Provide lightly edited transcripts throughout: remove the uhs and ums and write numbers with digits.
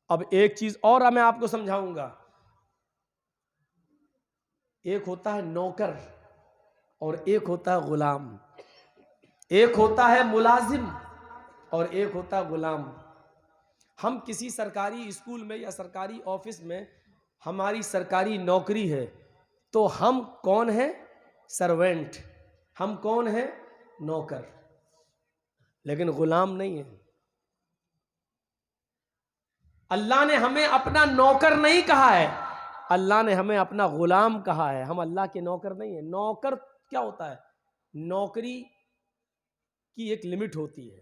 अब एक चीज और मैं आपको समझाऊंगा। एक होता है नौकर और एक होता है गुलाम। एक होता है मुलाजिम और एक होता है गुलाम। हम किसी सरकारी स्कूल में या सरकारी ऑफिस में, हमारी सरकारी नौकरी है, तो हम कौन है? सर्वेंट। हम कौन है? नौकर। लेकिन गुलाम नहीं है। अल्लाह ने हमें अपना नौकर नहीं कहा है, अल्लाह ने हमें अपना गुलाम कहा है। हम अल्लाह के नौकर नहीं है। नौकर क्या होता है? नौकरी की एक लिमिट होती है।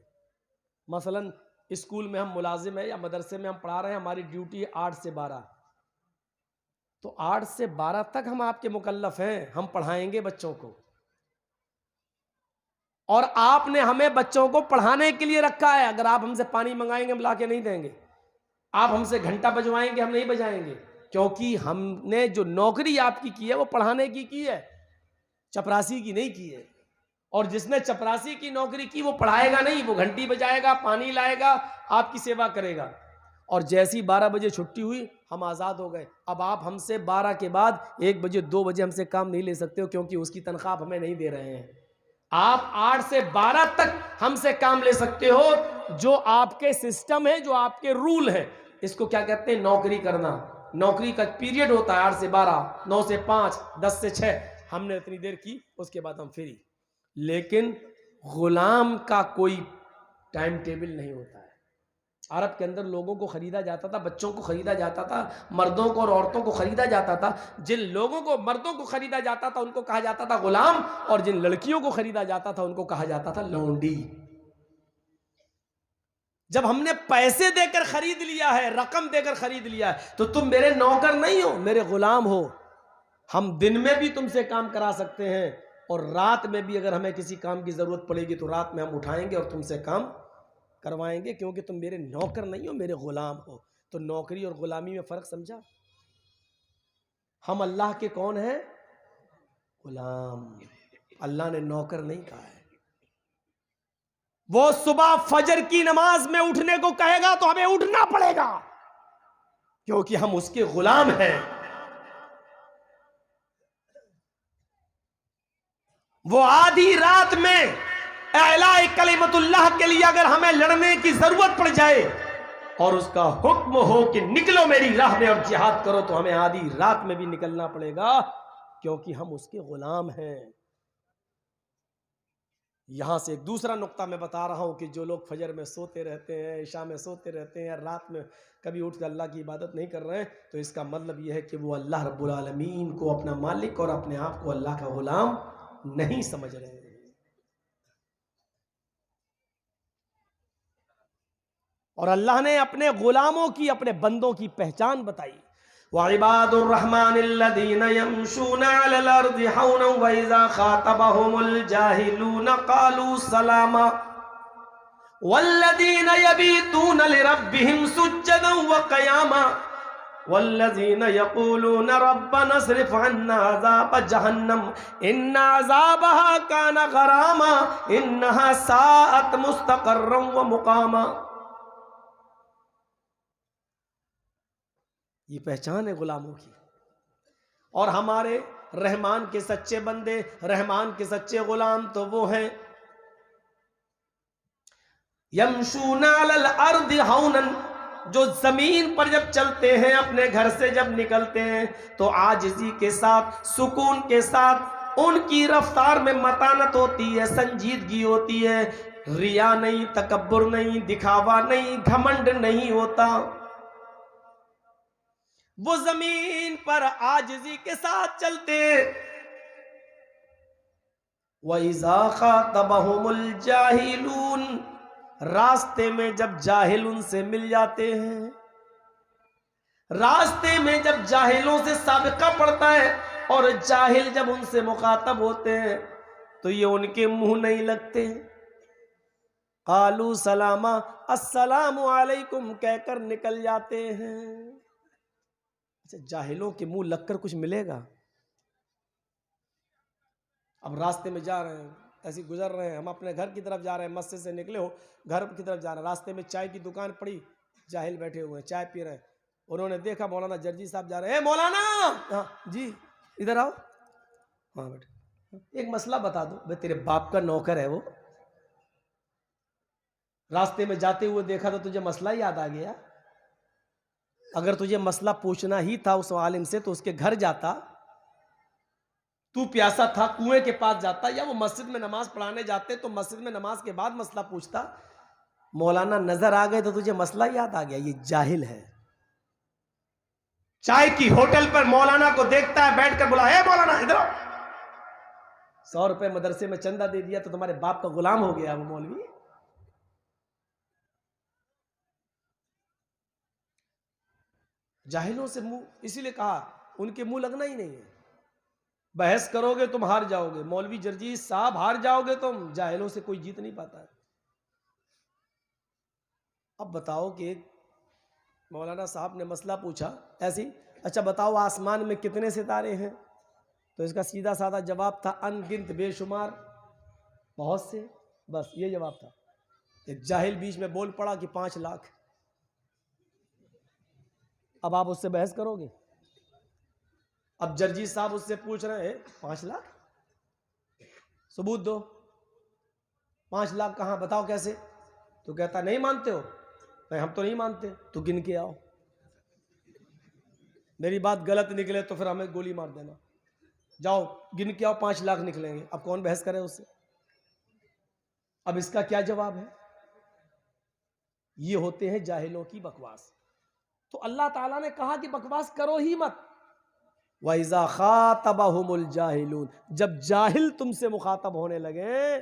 मसलन स्कूल में हम मुलाजिम है या मदरसे में हम पढ़ा रहे हैं, हमारी ड्यूटी है 8 से 12, तो 8 से 12 तक हम आपके मुकल्लफ हैं, हम पढ़ाएंगे बच्चों को। और आपने हमें बच्चों को पढ़ाने के लिए रखा है। अगर आप हमसे पानी मंगाएंगे हम ला के नहीं देंगे, आप हमसे घंटा बजवाएंगे हम नहीं बजाएंगे, क्योंकि हमने जो नौकरी आपकी की है वो पढ़ाने की है, चपरासी की नहीं की है। और जिसने चपरासी की नौकरी की वो पढ़ाएगा नहीं, वो घंटी बजाएगा, पानी लाएगा, आपकी सेवा करेगा। और जैसी 12 बजे छुट्टी हुई हम आज़ाद हो गए। अब आप हमसे 12 के बाद 1 बजे 2 बजे हमसे काम नहीं ले सकते हो, क्योंकि उसकी तनख्वाह आप हमें नहीं दे रहे हैं। आप 8 से 12 तक हमसे काम ले सकते हो। जो आपके सिस्टम है, जो आपके रूल है, इसको क्या कहते हैं? नौकरी करना। नौकरी का पीरियड होता है 8 से 12, 9 से 5, 10 से 6। हमने इतनी देर की, उसके बाद हम फ्री। लेकिन गुलाम का कोई टाइम टेबल नहीं होता है। अरब के अंदर लोगों को खरीदा जाता था, बच्चों को खरीदा जाता था, मर्दों को और औरतों को खरीदा जाता था। जिन लोगों को, मर्दों को खरीदा जाता था उनको कहा जाता था गुलाम, और जिन लड़कियों को खरीदा जाता था उनको कहा जाता था लौंडी। जब हमने पैसे देकर खरीद लिया है, रकम देकर खरीद लिया है, तो तुम मेरे नौकर नहीं हो, मेरे गुलाम हो। हम दिन में भी तुमसे काम करा सकते हैं, और रात में भी अगर हमें किसी काम की जरूरत पड़ेगी तो रात में हम उठाएंगे और तुमसे काम करवाएंगे, क्योंकि तुम मेरे नौकर नहीं हो, मेरे गुलाम हो। तो नौकरी और गुलामी में फर्क समझा? हम अल्लाह के कौन है? गुलाम। अल्लाह ने नौकर नहीं कहा है। वो सुबह फजर की नमाज में उठने को कहेगा तो हमें उठना पड़ेगा, क्योंकि हम उसके गुलाम हैं। वो आधी रात में एलाए कलिमतुल्लाह के लिए अगर हमें लड़ने की जरूरत पड़ जाए और उसका हुक्म हो कि निकलो मेरी राह में और जिहाद करो, तो हमें आधी रात में भी निकलना पड़ेगा, क्योंकि हम उसके गुलाम हैं। यहां से एक दूसरा नुक्ता मैं बता रहा हूं कि जो लोग फजर में सोते रहते हैं, इशा में सोते रहते हैं, रात में कभी उठकर अल्लाह की इबादत नहीं कर रहे हैं, तो इसका मतलब यह है कि वो अल्लाह रब्बुल आलमीन को अपना मालिक और अपने आप को अल्लाह का गुलाम नहीं समझ रहे हैं। और अल्लाह ने अपने गुलामों की, अपने बंदों की पहचान बताई। वइबादुर रहमानिल्लज़ीना यमशूना अलल अर्ज़ि हौना व इज़ा खातबहुमुल जाहिलूना क़ालू सलामा वल्लज़ीना यबीतूना लिरब्बिहिम सुज्जदन व क़ियामा वल्लज़ीना यक़ूलूना रब्बना अस्रिफ़ अन्ना अज़ाब जहन्नम इन्ना अज़ाबहा काना गरामा इन्नहा साअत मुस्तक़र्रन व मुक़ामा। ये पहचान है गुलामों की। और हमारे रहमान के सच्चे बंदे, रहमान के सच्चे गुलाम तो वो हैं यमशूना अलल अर्दि हौनन, जो जमीन पर जब चलते हैं, अपने घर से जब निकलते हैं, तो आजिज़ी के साथ, सुकून के साथ, उनकी रफ्तार में मतानत होती है, संजीदगी होती है। रिया नहीं, तकब्बुर नहीं, दिखावा नहीं, घमंड नहीं होता। वो जमीन पर आजिज़ी के साथ चलते। वइज़ा ख़ातबहुमुल जाहिलून, रास्ते में जब जाहिल उनसे मिल जाते हैं, रास्ते में जब जाहिलों से साबिक़ा पड़ता है और जाहिल जब उनसे मुखातब होते हैं तो ये उनके मुंह नहीं लगते। क़ालू सलामा, अस्सलामु अलैकुम कहकर निकल जाते हैं। अच्छा, जाहिलों के मुंह लगकर कुछ मिलेगा? अब रास्ते में जा रहे हैं, ऐसे गुजर रहे हैं, हम अपने घर की तरफ जा रहे हैं, मस्जिद से निकले हो, घर की तरफ जा रहे हैं, रास्ते में चाय की दुकान पड़ी, जाहिल बैठे हुए हैं, चाय पी रहे हैं। उन्होंने देखा मौलाना जर्जी साहब जा रहे हैं। मौलाना, हाँ जी, इधर आओ। हाँ बेटे, एक मसला बता दो। भाई तेरे बाप का नौकर है वो, रास्ते में जाते हुए देखा तो तुझे मसला याद आ गया। अगर तुझे मसला पूछना ही था उस आलिम से तो उसके घर जाता, तू प्यासा था कुएं के पास जाता, या वो मस्जिद में नमाज पढ़ाने जाते तो मस्जिद में नमाज के बाद मसला पूछता। मौलाना नजर आ गए तो तुझे मसला याद आ गया। ये जाहिल है। चाय की होटल पर मौलाना को देखता है, बैठकर बोला, हे मौलाना इधर आओ। 100 रुपए मदरसे में चंदा दे दिया तो तुम्हारे बाप का गुलाम हो गया वो मौलवी। जाहिलों से मुंह, इसीलिए कहा उनके मुंह लगना ही नहीं है। बहस करोगे तुम हार जाओगे। मौलवी जर्जी साहब हार जाओगे तुम। जाहिलों से कोई जीत नहीं पाता है। अब बताओ कि एक मौलाना साहब ने मसला पूछा ऐसी, अच्छा बताओ आसमान में कितने सितारे हैं? तो इसका सीधा साधा जवाब था अनगिनत, बेशुमार, बहुत से, बस ये जवाब था। एक जाहिल बीच में बोल पड़ा कि 5 लाख। अब आप उससे बहस करोगे? अब जर्जी साहब उससे पूछ रहे हैं 5 लाख, सबूत दो। 5 लाख कहां, बताओ कैसे? तो कहता नहीं मानते हो? नहीं हम तो नहीं मानते। तो गिन के आओ, मेरी बात गलत निकले तो फिर हमें गोली मार देना। जाओ गिन के आओ, 5 लाख निकलेंगे। अब कौन बहस करे उससे? अब इसका क्या जवाब है? ये होते हैं जाहिलों की बकवास। तो अल्लाह ताला ने कहा कि बकवास करो ही मत। वइज़ा खातबहुमुल जाहिलून, जब जाहिल तुमसे मुखातब होने लगे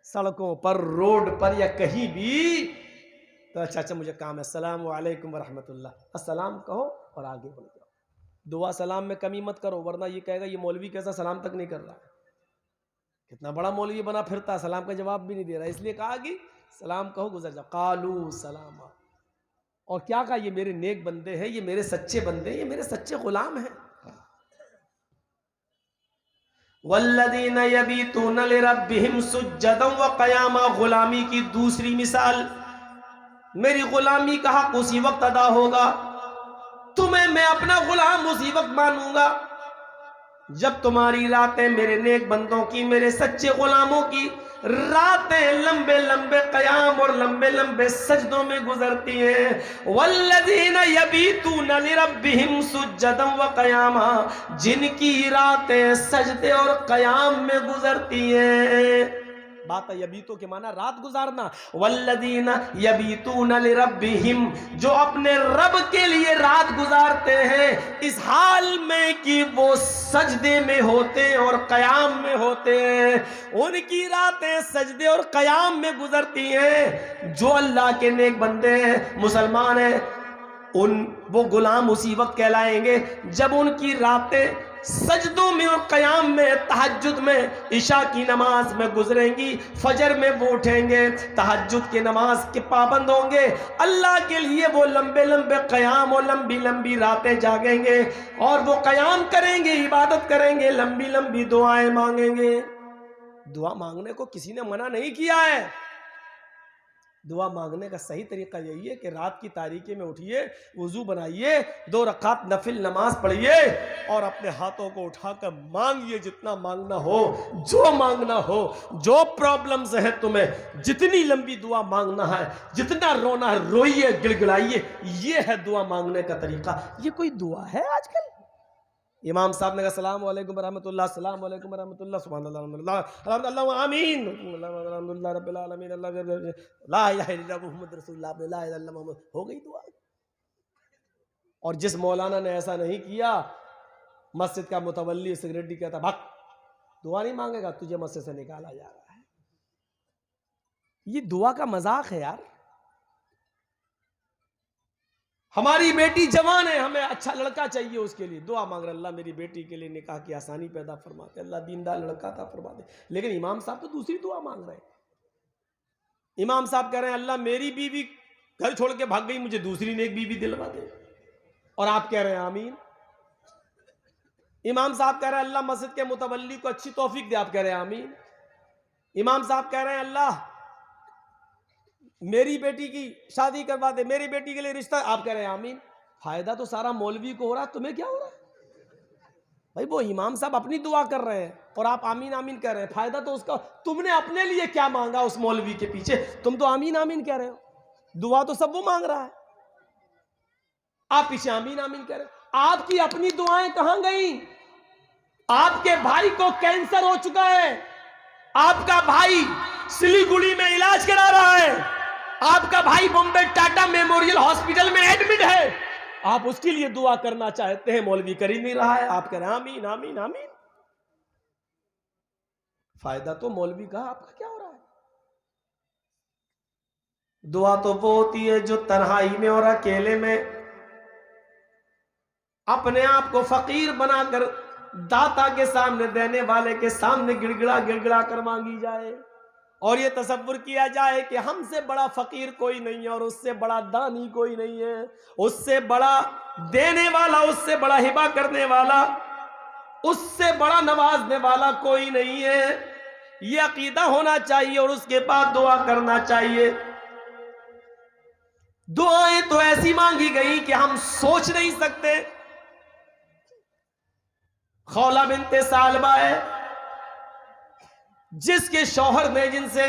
सड़कों पर, रोड पर या कहीं भी, तो अच्छा मुझे काम है, अस्सलाम वालेकुम वरहमतुल्लाह, अस्सलाम कहो और आगे बढ़ जाओ। दुआ सलाम में कमी मत करो, वरना ये कहेगा ये मौलवी कैसा सलाम तक नहीं कर रहा है, कितना बड़ा मौलवी बना फिरता, सलाम का जवाब भी नहीं दे रहा। इसलिए कहा कि सलाम कहो, गुजर जाओ। कालू सलामा, और क्या कहा? ये मेरे नेक बंदे हैं, ये मेरे सच्चे बंदे हैं, ये मेरे सच्चे गुलाम हैं। वल्लज़ीना यबीतूना लिरब्बिहिम सुज्जदन व क़यामा, गुलामी की दूसरी मिसाल। मेरी गुलामी का हक उसी वक्त अदा होगा, तुम्हें मैं अपना गुलाम उसी वक्त मानूंगा जब तुम्हारी रातें मेरे नेक बंदों की, मेरे सच्चे गुलामों की रातें लंबे लंबे कयाम और लंबे लंबे सजदों में गुजरती हैं। वल्लज़ीना यबीतूना लिरब्बिहिम सुज्जदन व क़यामा, जिनकी रातें सजदे और कयाम में गुजरती हैं। बात है यबीतो के माना रात गुजारना। वल्लज़ीना यबीतूना लिरब्बिहिम, जो अपने रब के लिए रात गुजारते हैं इस हाल में कि वो सजदे में होते और कयाम में होते हैं, उनकी रातें सजदे और कयाम में गुजरती हैं। जो अल्लाह के नेक बंदे हैं, मुसलमान हैं, वो गुलाम उसी वक्त कहलाएंगे जब उनकी रातें सजदों में और कयाम में, तहज्जुद में, इशा की नमाज में गुजरेंगी, फजर में वो उठेंगे, तहज्जुद की नमाज के पाबंद होंगे, अल्लाह के लिए वो लंबे लंबे कयाम और लंबी लंबी रातें जागेंगे और वो कयाम करेंगे, इबादत करेंगे, लंबी लंबी दुआएं मांगेंगे। दुआ मांगने को किसी ने मना नहीं किया है। दुआ मांगने का सही तरीका यही है कि रात की तारीकी में उठिए, वुजू बनाइए, 2 रकात नफिल नमाज पढ़िए और अपने हाथों को उठाकर मांगिए जितना मांगना हो, जो मांगना हो, जो प्रॉब्लम्स है तुम्हें, जितनी लंबी दुआ मांगना है, जितना रोना है रोइए, गिड़गिड़ाइए। ये है दुआ मांगने का तरीका। ये कोई दुआ है आजकल? इमाम साहब ने कहा सलाम वालेकुम रहमतुल्लाह, सलाम वालेकुम रहमतुल्लाह, सुभानअल्लाह अल्हम्दुलिल्लाह आमीन, अल्हम्दुलिल्लाह रब्बिल आलमीन, ला इलाहा इल्लल्लाह मुहम्मद रसूलुल्लाह, ला इलाहा इल्लल्लाह मुहम्मद, हो गई दुआ। और जिस मौलाना ने ऐसा नहीं किया, मस्जिद का मुतवल्ली सेक्रेटरी कहता भाग, दुआ नहीं मांगेगा, तुझे मस्जिद से निकाला जा रहा है। ये दुआ का मजाक है यार। हमारी बेटी जवान है, हमें अच्छा लड़का चाहिए, उसके लिए दुआ मांग रहे, अल्लाह मेरी बेटी के लिए निकाह की आसानी पैदा फरमा दे, अल्लाह दीनदार लड़का था फरमा दे। लेकिन इमाम साहब तो दूसरी दुआ मांग रहे हैं। इमाम साहब कह रहे हैं अल्लाह मेरी बीवी घर छोड़ के भाग गई, मुझे दूसरी नेक बीवी दिलवा दे, और आप कह रहे हैं आमीन। इमाम साहब कह रहे हैं अल्लाह मस्जिद के मुतवल्ली को अच्छी तौफीक दे, आप कह रहे हैं आमीन। इमाम साहब कह रहे हैं अल्लाह मेरी बेटी की शादी करवा दे, मेरी बेटी के लिए रिश्ता, आप कह रहे हैं आमीन। फायदा तो सारा मौलवी को हो रहा है, तुम्हें क्या हो रहा है भाई? वो इमाम साहब अपनी दुआ कर रहे हैं और आप आमीन आमीन कह रहे हैं, फायदा तो उसका, तुमने अपने लिए क्या मांगा उस मौलवी के पीछे? तुम तो आमीन आमीन कह रहे हो, दुआ तो सब वो मांग रहा है, आप पीछे आमीन आमीन कह रहे हो। आपकी अपनी दुआएं कहां गई? आपके भाई को कैंसर हो चुका है, आपका भाई सिलीगुड़ी में इलाज करा रहा है, आपका भाई बॉम्बे टाटा मेमोरियल हॉस्पिटल में एडमिट है, आप उसके लिए दुआ करना चाहते हैं, मौलवी कर ही नहीं रहा है, आप कह रहे हैं आमीन आमीन आमीन। फायदा तो मौलवी का, आपका क्या हो रहा है? दुआ तो वो होती है जो तन्हाई में और अकेले में अपने आप को फकीर बनाकर दाता के सामने, देने वाले के सामने गिड़गिड़ा गिड़गिड़ा कर मांगी जाए, और ये तसव्वुर किया जाए कि हमसे बड़ा फकीर कोई नहीं है और उससे बड़ा दानी कोई नहीं है, उससे बड़ा देने वाला, उससे बड़ा हिबा करने वाला, उससे बड़ा नवाजने वाला कोई नहीं है। ये अकीदा होना चाहिए और उसके बाद दुआ करना चाहिए। दुआएं तो ऐसी मांगी गई कि हम सोच नहीं सकते। खौला बिनते सालबा है, जिसके शौहर ने जिनसे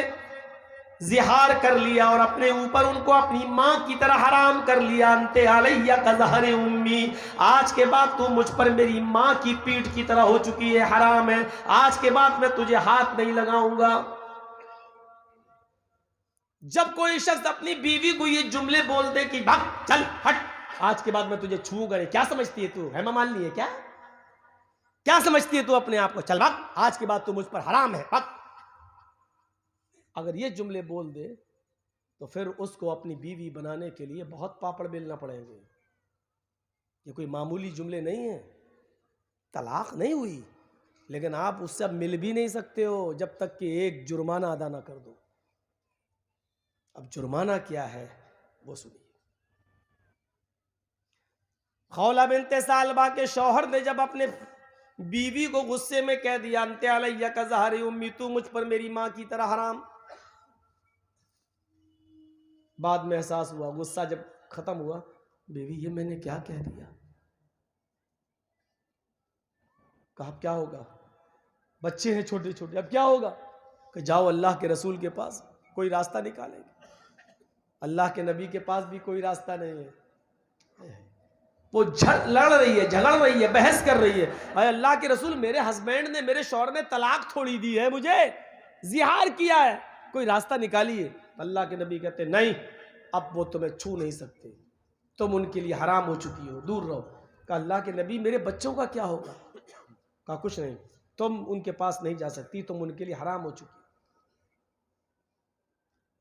जिहार कर लिया और अपने ऊपर उनको अपनी मां की तरह हराम कर लिया, अंते अलैया कज़हरे उम्मी, आज के बाद तू मुझ पर मेरी मां की पीठ की तरह हो चुकी है, हराम है, आज के बाद मैं तुझे हाथ नहीं लगाऊंगा। जब कोई शख्स अपनी बीवी को ये जुमले बोल दे कि भाग चल हट, आज के बाद मैं तुझे छूऊंगा नहीं, क्या समझती है तू? हेमा मालिनी है क्या? क्या समझती है तू अपने आप को? चल भाग, आज के बाद तू मुझ पर हराम है, भाग। अगर ये जुमले बोल दे तो फिर उसको अपनी बीवी बनाने के लिए बहुत पापड़ बेलना पड़ेंगे। ये कोई मामूली जुमले नहीं है। तलाक नहीं हुई, लेकिन आप उससे अब मिल भी नहीं सकते हो जब तक कि एक जुर्माना अदा ना कर दो। अब जुर्माना क्या है वो सुनिए। खौला बिनते सालबा के शौहर ने जब अपने बीवी को गुस्से में कह दिया, अंते अलैया कज़हरे उम्मी, तू मुझ पर मेरी मां की तरह हराम, बाद में एहसास हुआ, गुस्सा जब खत्म हुआ, बीवी ये मैंने क्या कह दिया? कहा अब क्या होगा? बच्चे हैं छोटे छोटे, अब क्या होगा? कि जाओ अल्लाह के रसूल के पास, कोई रास्ता निकालेंगे। अल्लाह के नबी के पास भी कोई रास्ता नहीं है। वो लड़ रही है, झगड़ रही है, बहस कर रही है, भाई अल्लाह के रसूल, मेरे हस्बैंड ने, मेरे शौहर ने तलाक थोड़ी दी है, मुझे जिहार किया है, कोई रास्ता निकालिए। अल्लाह के नबी कहते नहीं, अब वो तुम्हें छू नहीं सकते, तुम उनके लिए हराम हो चुकी हो, दूर रहो। कहा अल्लाह के नबी, मेरे बच्चों का क्या होगा? कहा कुछ नहीं, तुम उनके पास नहीं जा सकती, तुम उनके लिए हराम हो चुकी।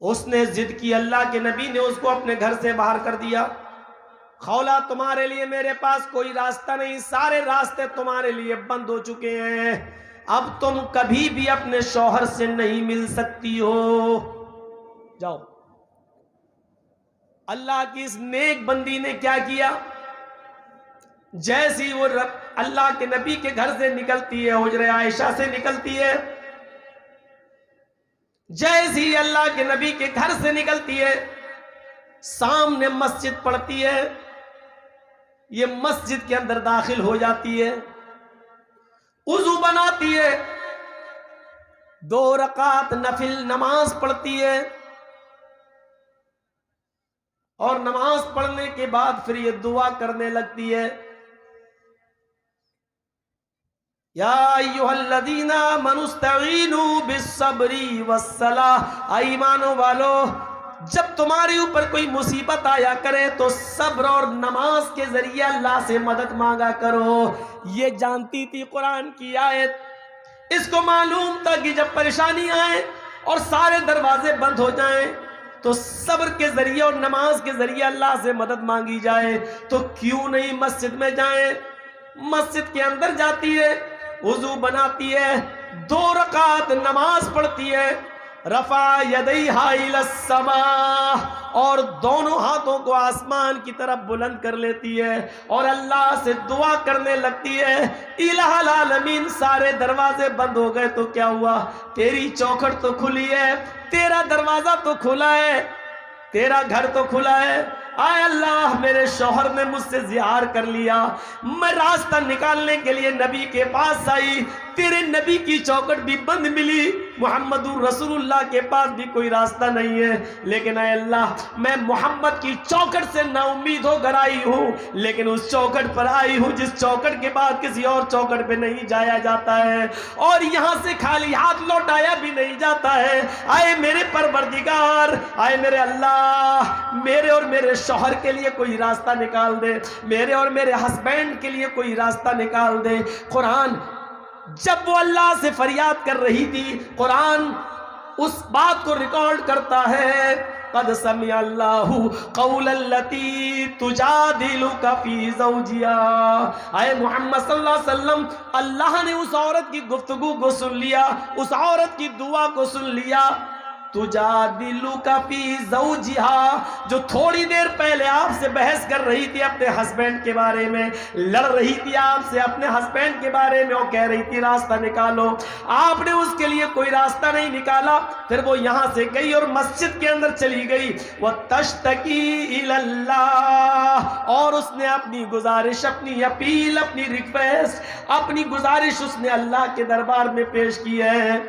उसने जिद की, अल्लाह के नबी ने उसको अपने घर से बाहर कर दिया। खौला, तुम्हारे लिए मेरे पास कोई रास्ता नहीं, सारे रास्ते तुम्हारे लिए बंद हो चुके हैं, अब तुम कभी भी अपने शौहर से नहीं मिल सकती हो, जाओ। अल्लाह की इस नेक बंदी ने क्या किया? जैसी वो अल्लाह के नबी के घर से निकलती है, हुजरे आयशा से निकलती है, जैसी अल्लाह के नबी के घर से निकलती है, सामने मस्जिद पड़ती है, ये मस्जिद के अंदर दाखिल हो जाती है, उजू बनाती है, 2 रकात नफिल नमाज पढ़ती है, और नमाज पढ़ने के बाद फिर ये दुआ करने लगती है, या अय्युहल्लज़ीना आमनुस्तईनू बिस्सब्री वस्सलाह, ईमानो वालो, जब तुम्हारे ऊपर कोई मुसीबत आया करे तो सब्र और नमाज के जरिए अल्लाह से मदद मांगा करो। ये जानती थी कुरान की आयत, इसको मालूम था कि जब परेशानी आए और सारे दरवाजे बंद हो जाएं तो सब्र के जरिए और नमाज के जरिए अल्लाह से मदद मांगी जाए, तो क्यों नहीं मस्जिद में जाए? मस्जिद के अंदर जाती है, वुजू बनाती है, 2 रकात नमाज पढ़ती है, रफा यदैहा इलस्समा, और दोनों हाथों को आसमान की तरफ बुलंद कर लेती है और अल्लाह से दुआ करने लगती है, इलाहुल आलमीन, सारे दरवाजे बंद हो गए तो क्या हुआ? तेरी चौखट तो खुली है, तेरा दरवाजा तो खुला है, तेरा घर तो खुला है, आए अल्लाह मेरे शौहर ने मुझसे ज़िहार कर लिया, मैं रास्ता निकालने के लिए नबी के पास आई, तेरे नबी की चौखट भी बंद मिली, मुहम्मदुर रसूलुल्लाह के पास भी कोई रास्ता नहीं है, लेकिन आए अल्लाह मैं मोहम्मद की चौखट से ना उम्मीद होकर आई हूँ, लेकिन उस चौखट पर आई हूँ जिस चौखट के बाद किसी और चौखट पे नहीं जाया जाता है, और यहाँ से खाली हाथ लौटाया भी नहीं जाता है। आए मेरे परवरदिगार, आए मेरे अल्लाह, मेरे और मेरे शौहर के लिए कोई रास्ता निकाल दे, मेरे और मेरे हस्बैंड के लिए कोई रास्ता निकाल दे। कुरान जब वो अल्लाह से फरियाद कर रही थी, कुरान उस बात को रिकॉर्ड करता है, क़द समिअ अल्लाहु क़ौलल्लती तुजादिलुका फ़ी ज़ौजिहा। आए मोहम्मद सल्लल्लाहु अलैहि वसल्लम, अल्लाह ने उस औरत की गुफ्तगू को सुन लिया, उस औरत की दुआ को सुन लिया। तुजादिलुका फ़ी ज़ौजिहा, जो थोड़ी देर पहले आपसे बहस कर रही थी अपने हस्बैंड के बारे में, लड़ रही थी आपसे अपने हस्बैंड के बारे में, वो कह रही थी रास्ता निकालो, आपने उसके लिए कोई रास्ता नहीं निकाला। फिर वो यहाँ से गई और मस्जिद के अंदर चली गई, वह तश्तकी इलल्लाह, और उसने अपनी गुजारिश, अपनी अपील, अपनी रिक्वेस्ट, अपनी गुजारिश उसने अल्लाह के दरबार में पेश की है।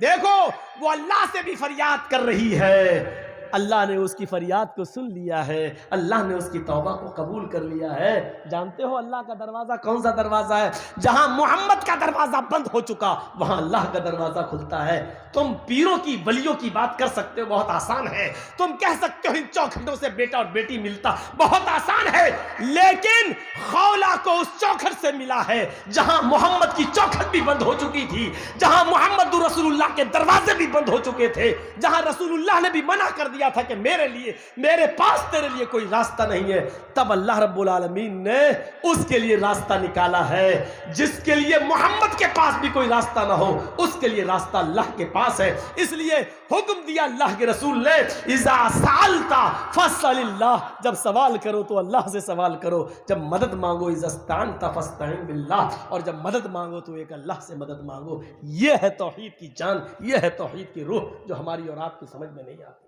देखो वो अल्लाह से भी फरियाद कर रही है, अल्लाह ने उसकी फरियाद को सुन लिया है, अल्लाह ने उसकी तौबा को कबूल कर लिया है। जानते हो अल्लाह का दरवाज़ा कौन सा दरवाज़ा है? जहां मोहम्मद का दरवाज़ा बंद हो चुका, वहां अल्लाह का दरवाज़ा खुलता है। तुम पीरों की वलियों की बात कर सकते हो, बहुत आसान है, तुम कह सकते हो इन चौखटों से बेटा और बेटी मिलता, बहुत आसान है, लेकिन खौला को उस चौखट से मिला है जहां मोहम्मद की चौखट भी बंद हो चुकी थी, जहां मोहम्मद रसूलुल्लाह के दरवाजे भी बंद हो चुके थे, जहां रसूलुल्लाह ने भी मना कर दिया था कि मेरे लिए, मेरे पास तेरे लिए कोई रास्ता नहीं है। तब अल्लाह रब्बुल आलमीन ने उसके लिए रास्ता निकाला है। जिसके लिए मोहम्मद के पास भी कोई रास्ता ना हो, उसके लिए रास्ता अल्लाह के पास है। इसलिए हुक्म दिया अल्लाह के रसूल ने, इज़ा सालता फसअलिल्लाह, जब सवाल करो तो अल्लाह से सवाल करो, जब मदद मांगो इज़स्तानता फस्तईन बिल्लाह, और जब मदद मांगो तो एक अल्लाह से मदद मांगो। यह है तौहीद की जान, यह है तौहीद की रूह, जो हमारी और आपकी समझ में नहीं आती।